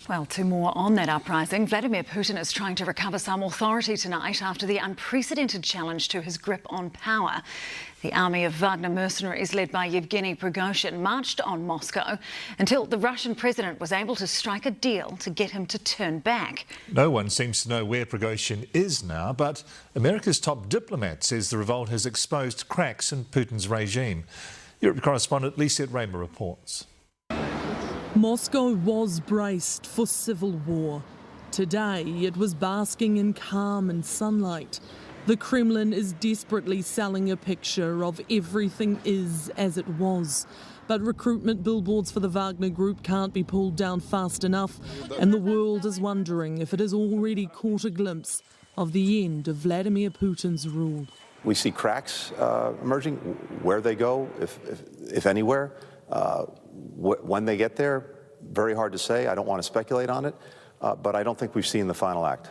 Well, two more on that uprising. Vladimir Putin is trying to recover some authority tonight after the unprecedented challenge to his grip on power. The army of Wagner mercenaries led by Yevgeny Prigozhin marched on Moscow until the Russian president was able to strike a deal to get him to turn back. No one seems to know where Prigozhin is now, but America's top diplomat says the revolt has exposed cracks in Putin's regime. Europe correspondent Lisa Raymer reports. Moscow was braced for civil war. Today it was basking in calm and sunlight. The Kremlin is desperately selling a picture of everything is as it was. But recruitment billboards for the Wagner group can't be pulled down fast enough, and the world is wondering if it has already caught a glimpse of the end of Vladimir Putin's rule. We see cracks emerging. Where they go, if anywhere. When they get there, very hard to say. I don't want to speculate on it, but I don't think we've seen the final act.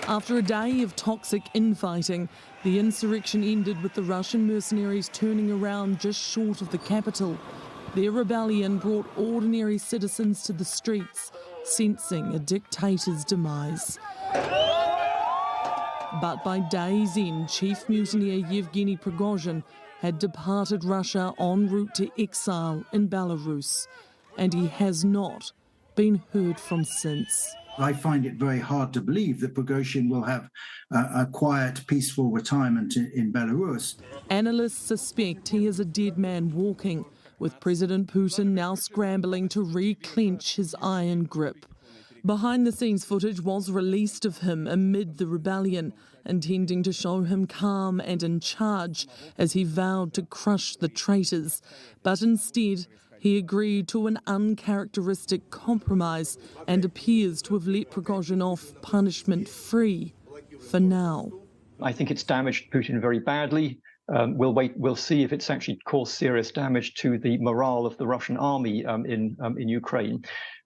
After a day of toxic infighting, the insurrection ended with the Russian mercenaries turning around just short of the capital. Their rebellion brought ordinary citizens to the streets, sensing a dictator's demise. But by day's end, chief mutineer Yevgeny Prigozhin had departed Russia en route to exile in Belarus, and he has not been heard from since. I find it very hard to believe that Prigozhin will have a quiet, peaceful retirement in Belarus. Analysts suspect he is a dead man walking, with President Putin now scrambling to re-clench his iron grip. Behind-the-scenes footage was released of him amid the rebellion, intending to show him calm and in charge as he vowed to crush the traitors. But instead, he agreed to an uncharacteristic compromise and appears to have let Prigozhin off punishment-free for now. I think it's damaged Putin very badly. We'll see if it's actually caused serious damage to the morale of the Russian army in Ukraine.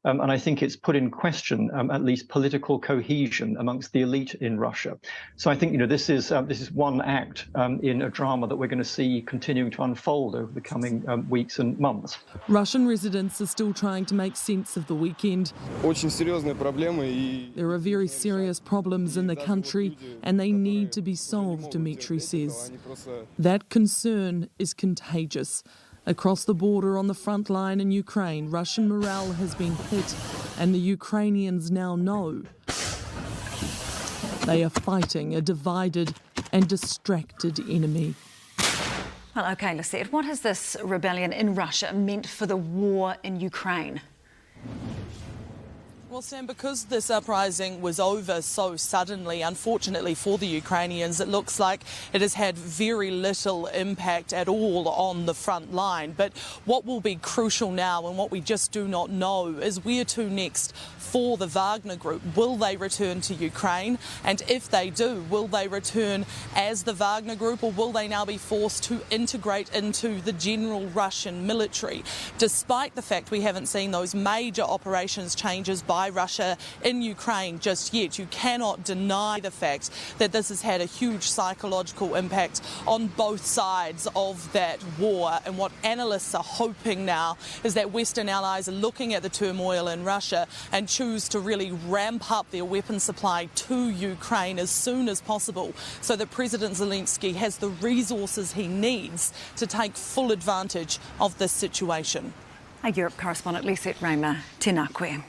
And I think it's put in question at least political cohesion amongst the elite in Russia. So I think this is one act in a drama that we're going to see continuing to unfold over the coming weeks and months. Russian residents are still trying to make sense of the weekend. There are very serious problems in the country and they need to be solved, Dmitry says. That concern is contagious. Across the border on the front line in Ukraine, Russian morale has been hit, and the Ukrainians now know they are fighting a divided and distracted enemy. Well, OK, Lisette, what has this rebellion in Russia meant for the war in Ukraine? Well, Sam, because this uprising was over so suddenly, unfortunately for the Ukrainians, it looks like it has had very little impact at all on the front line. But what will be crucial now, and what we just do not know, is where to next for the Wagner group. Will they return to Ukraine? And if they do, will they return as the Wagner group, or will they now be forced to integrate into the general Russian military? Despite the fact we haven't seen those major operations changes by Russia in Ukraine just yet, you cannot deny the fact that this has had a huge psychological impact on both sides of that war. And what analysts are hoping now is that Western allies are looking at the turmoil in Russia and choose to really ramp up their weapon supply to Ukraine as soon as possible, so that President Zelensky has the resources he needs to take full advantage of this situation. Our Europe correspondent Lisa Raymer, tēnā koe.